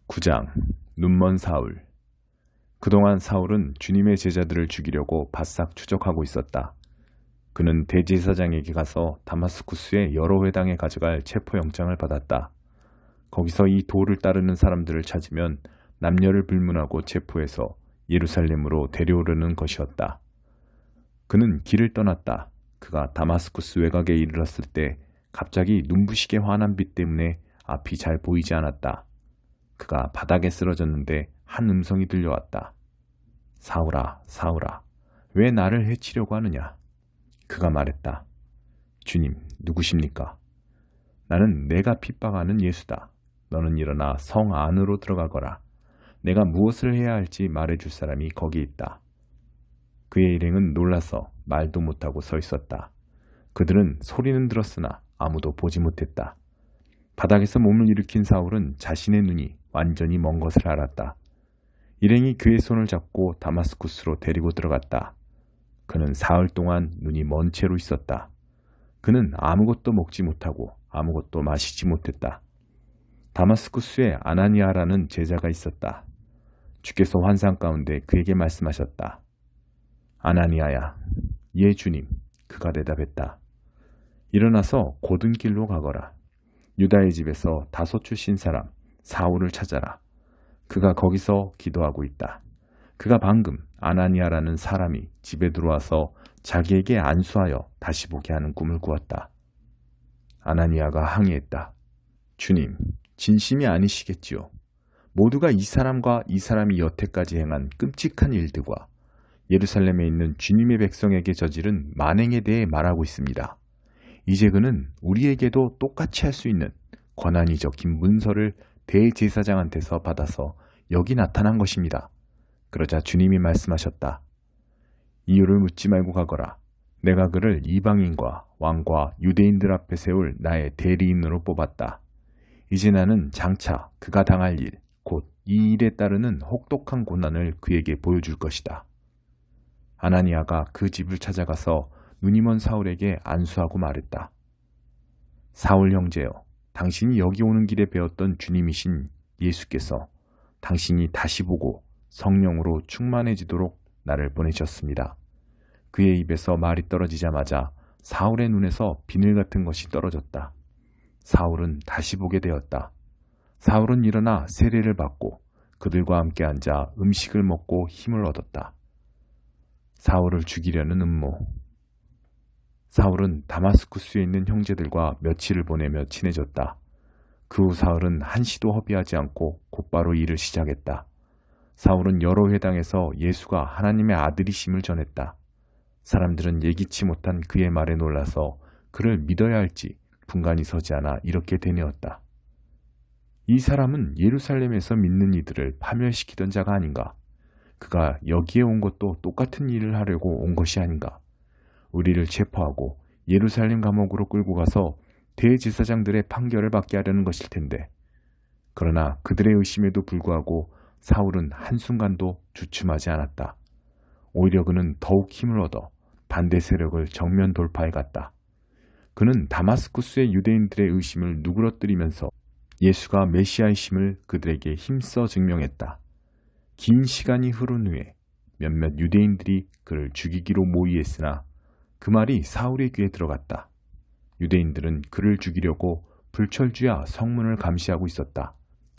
9장 눈먼 사울. 그동안 사울은 주님의 제자들을 죽이려고 바싹 추적하고 있었다. 그는 대제사장에게 가서 다마스쿠스의 여러 회당에 가져갈 체포영장을 받았다. 거기서 이 도를 따르는 사람들을 찾으면 남녀를 불문하고 체포해서 예루살렘으로 데려오려는 것이었다. 그는 길을 떠났다. 그가 다마스쿠스 외곽에 이르렀을 때 갑자기 눈부시게 환한 빛 때문에 앞이 잘 보이지 않았다. 그가 바닥에 쓰러졌는데 한 음성이 들려왔다. 사울아, 사울아, 왜 나를 해치려고 하느냐? 그가 말했다. 주님, 누구십니까? 나는 내가 핍박하는 예수다. 너는 일어나 성 안으로 들어가거라. 내가 무엇을 해야 할지 말해줄 사람이 거기 있다. 그의 일행은 놀라서 말도 못하고 서 있었다. 그들은 소리는 들었으나 아무도 보지 못했다. 바닥에서 몸을 일으킨 사울은 자신의 눈이 완전히 먼 것을 알았다. 일행이 그의 손을 잡고 다마스쿠스로 데리고 들어갔다. 그는 사흘 동안 눈이 먼 채로 있었다. 그는 아무것도 먹지 못하고 아무것도 마시지 못했다. 다마스쿠스에 아나니아라는 제자가 있었다. 주께서 환상 가운데 그에게 말씀하셨다. 아나니아야, 예 주님. 그가 대답했다. 일어나서 곧은 길로 가거라. 유다의 집에서 다소 출신 사람 사울을 찾아라. 그가 거기서 기도하고 있다. 그가 방금 아나니아라는 사람이 집에 들어와서 자기에게 안수하여 다시 보게 하는 꿈을 꾸었다. 아나니아가 항의했다. 주님, 진심이 아니시겠지요. 모두가 이 사람과 이 사람이 여태까지 행한 끔찍한 일들과 예루살렘에 있는 주님의 백성에게 저지른 만행에 대해 말하고 있습니다. 이제 그는 우리에게도 똑같이 할 수 있는 권한이 적힌 문서를 대제사장한테서 받아서 여기 나타난 것입니다. 그러자 주님이 말씀하셨다. 이유를 묻지 말고 가거라. 내가 그를 이방인과 왕과 유대인들 앞에 세울 나의 대리인으로 뽑았다. 이제 나는 장차 그가 당할 일, 곧 이 일에 따르는 혹독한 고난을 그에게 보여줄 것이다. 아나니아가 그 집을 찾아가서 눈이 먼 사울에게 안수하고 말했다. 사울 형제여, 당신이 여기 오는 길에 배웠던 주님이신 예수께서 당신이 다시 보고 성령으로 충만해지도록 나를 보내셨습니다. 그의 입에서 말이 떨어지자마자 사울의 눈에서 비늘 같은 것이 떨어졌다. 사울은 다시 보게 되었다. 사울은 일어나 세례를 받고 그들과 함께 앉아 음식을 먹고 힘을 얻었다. 사울을 죽이려는 음모. 사울은 다마스쿠스에 있는 형제들과 며칠을 보내며 친해졌다. 그 후 사울은 한시도 허비하지 않고 곧바로 일을 시작했다. 사울은 여러 회당에서 예수가 하나님의 아들이심을 전했다. 사람들은 예기치 못한 그의 말에 놀라서 그를 믿어야 할지 분간이 서지 않아 이렇게 되뇌었다. 이 사람은 예루살렘에서 믿는 이들을 파멸시키던 자가 아닌가? 그가 여기에 온 것도 똑같은 일을 하려고 온 것이 아닌가? 우리를 체포하고 예루살렘 감옥으로 끌고 가서 대제사장들의 판결을 받게 하려는 것일 텐데. 그러나 그들의 의심에도 불구하고 사울은 한순간도 주춤하지 않았다. 오히려 그는 더욱 힘을 얻어 반대 세력을 정면 돌파해 갔다. 그는 다마스쿠스의 유대인들의 의심을 누그러뜨리면서 예수가 메시아이심을 그들에게 힘써 증명했다. 긴 시간이 흐른 후에 몇몇 유대인들이 그를 죽이기로 모의했으나 그 말이 사울의 귀에 들어갔다. 유대인들은 그를 죽이려고 불철주야 성문을 감시하고 있었다.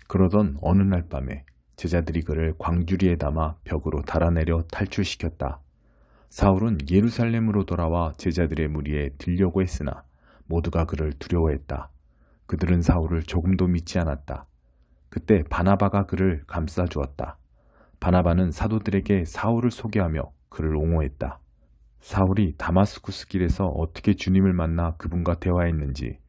그러던 어느 날 밤에 제자들이 그를 광주리에 담아 벽으로 달아내려 탈출시켰다. 사울은 예루살렘으로 돌아와 제자들의 무리에 들려고 했으나 모두가 그를 두려워했다. 그들은 사울을 조금도 믿지 않았다. 그때 바나바가 그를 감싸주었다. 바나바는 사도들에게 사울을 소개하며 그를 옹호했다. 사울이 다마스쿠스 길에서 어떻게 주님을 만나 그분과 대화했는지,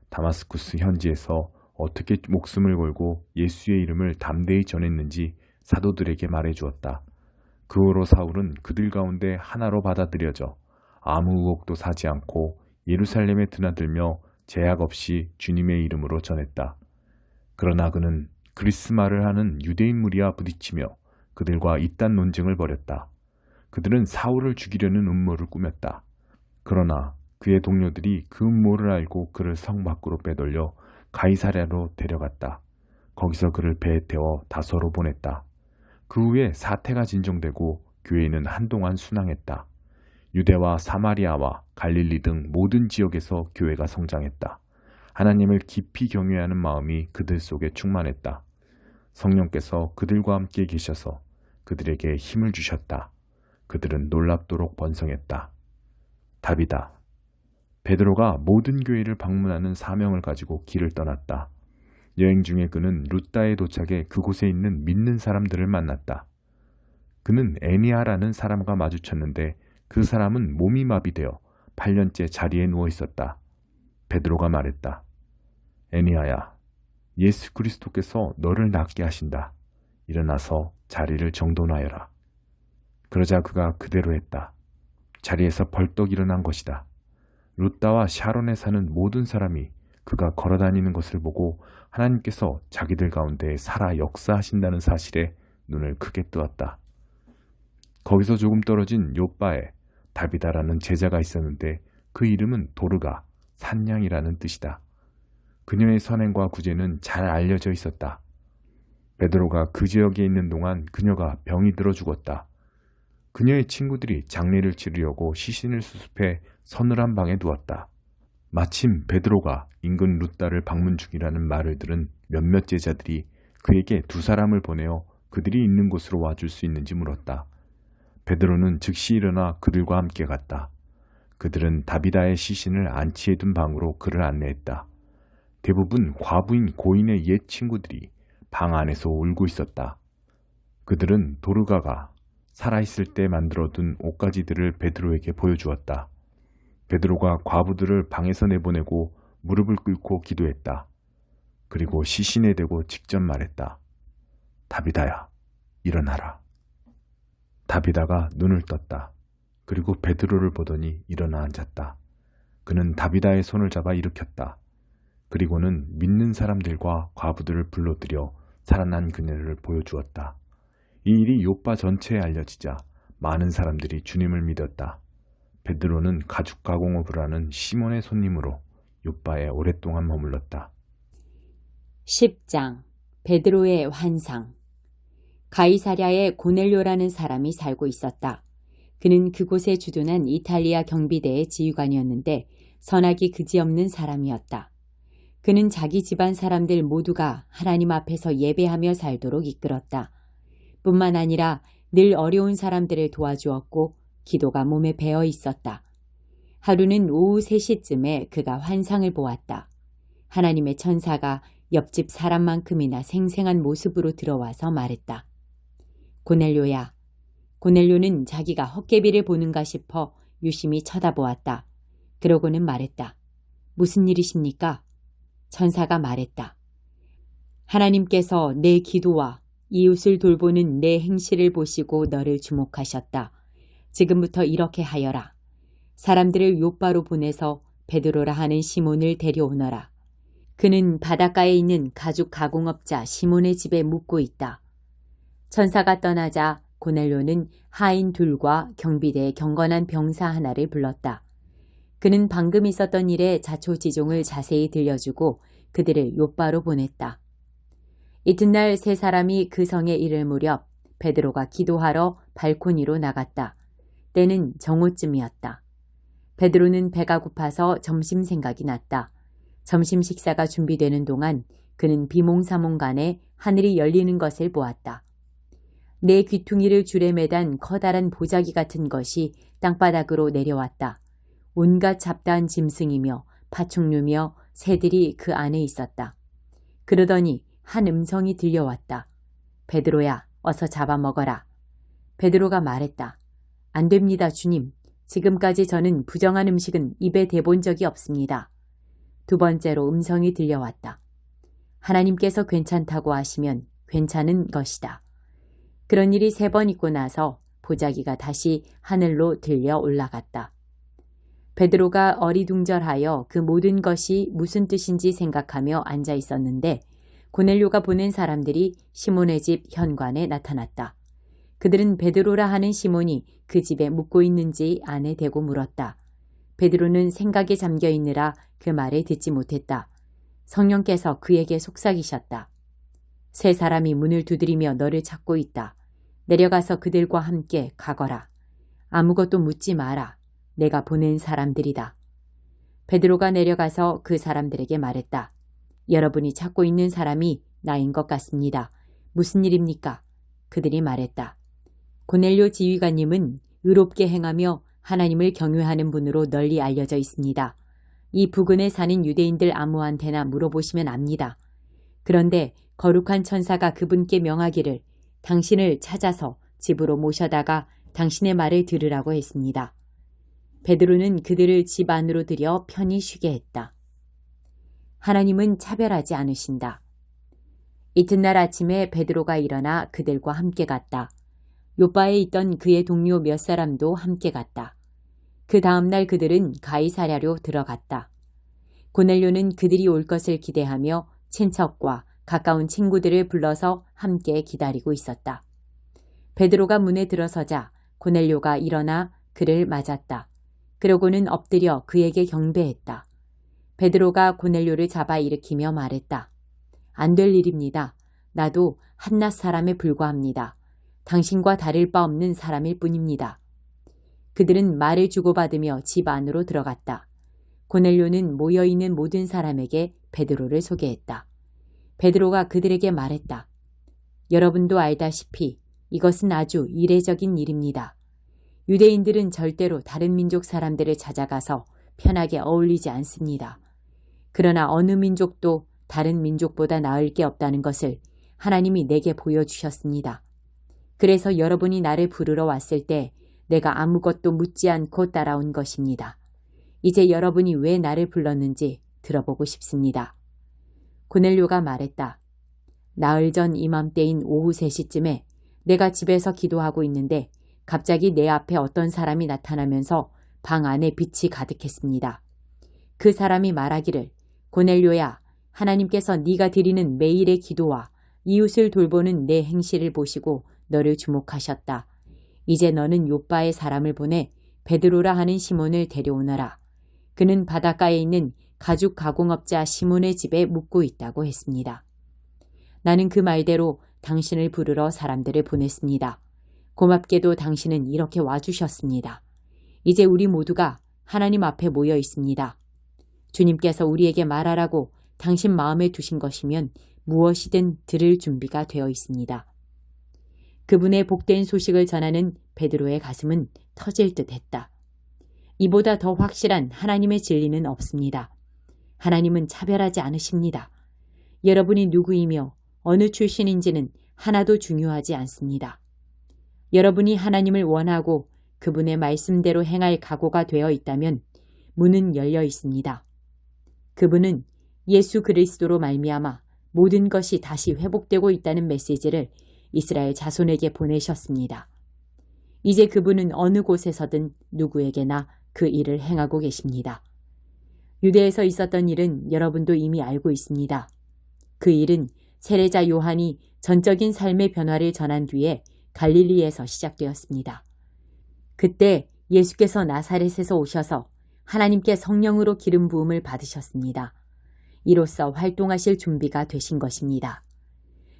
다마스쿠스 현지에서 어떻게 목숨을 걸고 예수의 이름을 담대히 전했는지 사도들에게 말해주었다. 그 후로 사울은 그들 가운데 하나로 받아들여져 아무 의혹도 사지 않고 예루살렘에 드나들며 제약 없이 주님의 이름으로 전했다. 그러나 그는 그리스 말을 하는 유대인 무리와 부딪히며 그들과 이딴 논쟁을 벌였다. 그들은 사울을 죽이려는 음모를 꾸몄다. 그러나 그의 동료들이 그 음모를 알고 그를 성 밖으로 빼돌려 가이사랴로 데려갔다. 거기서 그를 배에 태워 다소로 보냈다. 그 후에 사태가 진정되고 교회는 한동안 순항했다. 유대와 사마리아와 갈릴리 등 모든 지역에서 교회가 성장했다. 하나님을 깊이 경외하는 마음이 그들 속에 충만했다. 성령께서 그들과 함께 계셔서 그들에게 힘을 주셨다. 그들은 놀랍도록 번성했다. 답이다. 베드로가 모든 교회를 방문하는 사명을 가지고 길을 떠났다. 여행 중에 그는 루다에 도착해 그곳에 있는 믿는 사람들을 만났다. 그는 애니아라는 사람과 마주쳤는데 그 사람은 몸이 마비되어 8년째 자리에 누워 있었다. 베드로가 말했다. 애니아야, 예수 그리스도께서 너를 낫게 하신다. 일어나서 자리를 정돈하여라. 그러자 그가 그대로 했다. 자리에서 벌떡 일어난 것이다. 루다와 샤론에 사는 모든 사람이 그가 걸어다니는 것을 보고 하나님께서 자기들 가운데 살아 역사하신다는 사실에 눈을 크게 뜨었다. 거기서 조금 떨어진 요빠에 다비다라는 제자가 있었는데 그 이름은 도르가, 산양이라는 뜻이다. 그녀의 선행과 구제는 잘 알려져 있었다. 베드로가 그 지역에 있는 동안 그녀가 병이 들어 죽었다. 그녀의 친구들이 장례를 치르려고 시신을 수습해 서늘한 방에 두었다. 마침 베드로가 인근 루다를 방문 중이라는 말을 들은 몇몇 제자들이 그에게 두 사람을 보내어 그들이 있는 곳으로 와줄 수 있는지 물었다. 베드로는 즉시 일어나 그들과 함께 갔다. 그들은 다비다의 시신을 안치해둔 방으로 그를 안내했다. 대부분 과부인 고인의 옛 친구들이 방 안에서 울고 있었다. 그들은 도르가가 살아있을 때 만들어둔 옷가지들을 베드로에게 보여주었다. 베드로가 과부들을 방에서 내보내고 무릎을 꿇고 기도했다. 그리고 시신에 대고 직접 말했다. 다비다야, 일어나라. 다비다가 눈을 떴다. 그리고 베드로를 보더니 일어나 앉았다. 그는 다비다의 손을 잡아 일으켰다. 그리고는 믿는 사람들과 과부들을 불러들여 살아난 그녀를 보여주었다. 이 일이 요빠 전체에 알려지자 많은 사람들이 주님을 믿었다. 베드로는 가죽 가공업을 하는 시몬의 손님으로 요빠에 오랫동안 머물렀다. 10장 베드로의 환상. 가이사랴에 고넬료라는 사람이 살고 있었다. 그는 그곳에 주둔한 이탈리아 경비대의 지휘관이었는데 선악이 그지없는 사람이었다. 그는 자기 집안 사람들 모두가 하나님 앞에서 예배하며 살도록 이끌었다. 뿐만 아니라 늘 어려운 사람들을 도와주었고 기도가 몸에 배어 있었다. 하루는 오후 3시쯤에 그가 환상을 보았다. 하나님의 천사가 옆집 사람만큼이나 생생한 모습으로 들어와서 말했다. 고넬료야. 고넬료는 자기가 헛개비를 보는가 싶어 유심히 쳐다보았다. 그러고는 말했다. 무슨 일이십니까? 천사가 말했다. 하나님께서 내 기도와 이웃을 돌보는 내 행실을 보시고 너를 주목하셨다. 지금부터 이렇게 하여라. 사람들을 요빠로 보내서 베드로라 하는 시몬을 데려오너라. 그는 바닷가에 있는 가죽 가공업자 시몬의 집에 묵고 있다. 천사가 떠나자 고넬료는 하인 둘과 경비대의 경건한 병사 하나를 불렀다. 그는 방금 있었던 일에 자초지종을 자세히 들려주고 그들을 요빠로 보냈다. 이튿날 세 사람이 그 성에 이를 무렵 베드로가 기도하러 발코니로 나갔다. 때는 정오쯤이었다. 베드로는 배가 고파서 점심 생각이 났다. 점심 식사가 준비되는 동안 그는 비몽사몽간에 하늘이 열리는 것을 보았다. 내 귀퉁이를 줄에 매단 커다란 보자기 같은 것이 땅바닥으로 내려왔다. 온갖 잡다한 짐승이며 파충류며 새들이 그 안에 있었다. 그러더니 한 음성이 들려왔다. 베드로야, 어서 잡아먹어라. 베드로가 말했다. 안 됩니다, 주님. 지금까지 저는 부정한 음식은 입에 대본 적이 없습니다. 두 번째로 음성이 들려왔다. 하나님께서 괜찮다고 하시면 괜찮은 것이다. 그런 일이 3번 있고 나서 보자기가 다시 하늘로 들려 올라갔다. 베드로가 어리둥절하여 그 모든 것이 무슨 뜻인지 생각하며 앉아 있었는데 고넬료가 보낸 사람들이 시몬의 집 현관에 나타났다. 그들은 베드로라 하는 시몬이 그 집에 묵고 있는지 안에 대고 물었다. 베드로는 생각에 잠겨 있느라 그 말을 듣지 못했다. 성령께서 그에게 속삭이셨다. 세 사람이 문을 두드리며 너를 찾고 있다. 내려가서 그들과 함께 가거라. 아무것도 묻지 마라. 내가 보낸 사람들이다. 베드로가 내려가서 그 사람들에게 말했다. 여러분이 찾고 있는 사람이 나인 것 같습니다. 무슨 일입니까? 그들이 말했다. 고넬료 지휘관님은 의롭게 행하며 하나님을 경외하는 분으로 널리 알려져 있습니다. 이 부근에 사는 유대인들 아무한테나 물어보시면 압니다. 그런데 거룩한 천사가 그분께 명하기를 당신을 찾아서 집으로 모셔다가 당신의 말을 들으라고 했습니다. 베드로는 그들을 집 안으로 들여 편히 쉬게 했다. 하나님은 차별하지 않으신다. 이튿날 아침에 베드로가 일어나 그들과 함께 갔다. 요바에 있던 그의 동료 몇 사람도 함께 갔다. 그 다음날 그들은 가이사랴로 들어갔다. 고넬료는 그들이 올 것을 기대하며 친척과 가까운 친구들을 불러서 함께 기다리고 있었다. 베드로가 문에 들어서자 고넬료가 일어나 그를 맞았다. 그러고는 엎드려 그에게 경배했다. 베드로가 고넬료를 잡아 일으키며 말했다. 안 될 일입니다. 나도 한낱 사람에 불과합니다. 당신과 다를 바 없는 사람일 뿐입니다. 그들은 말을 주고받으며 집 안으로 들어갔다. 고넬료는 모여있는 모든 사람에게 베드로를 소개했다. 베드로가 그들에게 말했다. 여러분도 알다시피 이것은 아주 이례적인 일입니다. 유대인들은 절대로 다른 민족 사람들을 찾아가서 편하게 어울리지 않습니다. 그러나 어느 민족도 다른 민족보다 나을 게 없다는 것을 하나님이 내게 보여주셨습니다. 그래서 여러분이 나를 부르러 왔을 때 내가 아무것도 묻지 않고 따라온 것입니다. 이제 여러분이 왜 나를 불렀는지 들어보고 싶습니다. 고넬료가 말했다. 나흘 전 이맘때인 오후 3시쯤에 내가 집에서 기도하고 있는데 갑자기 내 앞에 어떤 사람이 나타나면서 방 안에 빛이 가득했습니다. 그 사람이 말하기를 고넬료야, 하나님께서 네가 드리는 매일의 기도와 이웃을 돌보는 내 행실을 보시고 너를 주목하셨다. 이제 너는 요빠의 사람을 보내 베드로라 하는 시몬을 데려오너라. 그는 바닷가에 있는 가죽 가공업자 시몬의 집에 묵고 있다고 했습니다. 나는 그 말대로 당신을 부르러 사람들을 보냈습니다. 고맙게도 당신은 이렇게 와주셨습니다. 이제 우리 모두가 하나님 앞에 모여 있습니다. 주님께서 우리에게 말하라고 당신 마음에 두신 것이면 무엇이든 들을 준비가 되어 있습니다. 그분의 복된 소식을 전하는 베드로의 가슴은 터질 듯 했다. 이보다 더 확실한 하나님의 진리는 없습니다. 하나님은 차별하지 않으십니다. 여러분이 누구이며 어느 출신인지는 하나도 중요하지 않습니다. 여러분이 하나님을 원하고 그분의 말씀대로 행할 각오가 되어 있다면 문은 열려 있습니다. 그분은 예수 그리스도로 말미암아 모든 것이 다시 회복되고 있다는 메시지를 이스라엘 자손에게 보내셨습니다. 이제 그분은 어느 곳에서든 누구에게나 그 일을 행하고 계십니다. 유대에서 있었던 일은 여러분도 이미 알고 있습니다. 그 일은 세례자 요한이 전적인 삶의 변화를 전한 뒤에 갈릴리에서 시작되었습니다. 그때 예수께서 나사렛에서 오셔서 하나님께 성령으로 기름 부음을 받으셨습니다. 이로써 활동하실 준비가 되신 것입니다.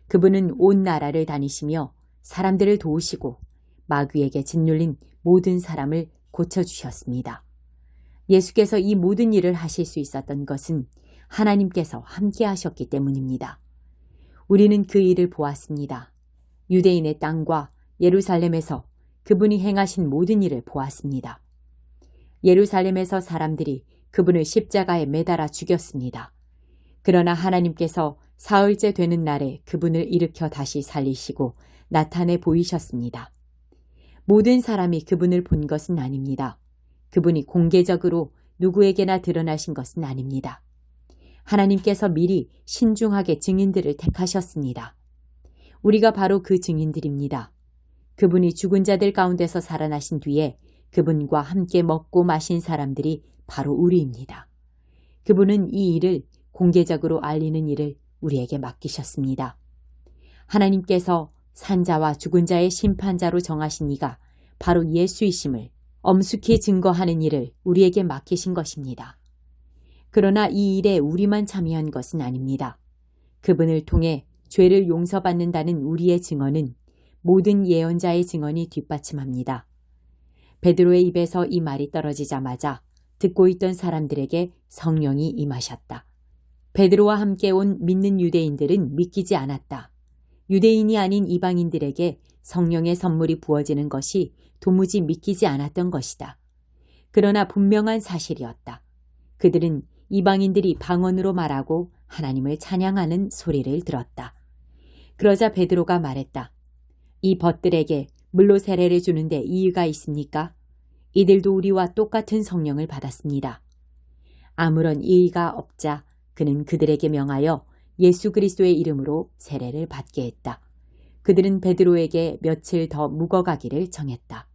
그분은 온 나라를 다니시며 사람들을 도우시고 마귀에게 짓눌린 모든 사람을 고쳐주셨습니다. 예수께서 이 모든 일을 하실 수 있었던 것은 하나님께서 함께 하셨기 때문입니다. 우리는 그 일을 보았습니다. 유대인의 땅과 예루살렘에서 그분이 행하신 모든 일을 보았습니다. 예루살렘에서 사람들이 그분을 십자가에 매달아 죽였습니다. 그러나 하나님께서 사흘째 되는 날에 그분을 일으켜 다시 살리시고 나타내 보이셨습니다. 모든 사람이 그분을 본 것은 아닙니다. 그분이 공개적으로 누구에게나 드러나신 것은 아닙니다. 하나님께서 미리 신중하게 증인들을 택하셨습니다. 우리가 바로 그 증인들입니다. 그분이 죽은 자들 가운데서 살아나신 뒤에 그분과 함께 먹고 마신 사람들이 바로 우리입니다. 그분은 이 일을 공개적으로 알리는 일을 우리에게 맡기셨습니다. 하나님께서 산자와 죽은 자의 심판자로 정하신 이가 바로 예수이심을 엄숙히 증거하는 일을 우리에게 맡기신 것입니다. 그러나 이 일에 우리만 참여한 것은 아닙니다. 그분을 통해 죄를 용서받는다는 우리의 증언은 모든 예언자의 증언이 뒷받침합니다. 베드로의 입에서 이 말이 떨어지자마자 듣고 있던 사람들에게 성령이 임하셨다. 베드로와 함께 온 믿는 유대인들은 믿기지 않았다. 유대인이 아닌 이방인들에게 성령의 선물이 부어지는 것이 도무지 믿기지 않았던 것이다. 그러나 분명한 사실이었다. 그들은 이방인들이 방언으로 말하고 하나님을 찬양하는 소리를 들었다. 그러자 베드로가 말했다. 이 벗들에게 물로 세례를 주는데 이유가 있습니까? 이들도 우리와 똑같은 성령을 받았습니다. 아무런 이의가 없자 그는 그들에게 명하여 예수 그리스도의 이름으로 세례를 받게 했다. 그들은 베드로에게 며칠 더 묵어가기를 정했다.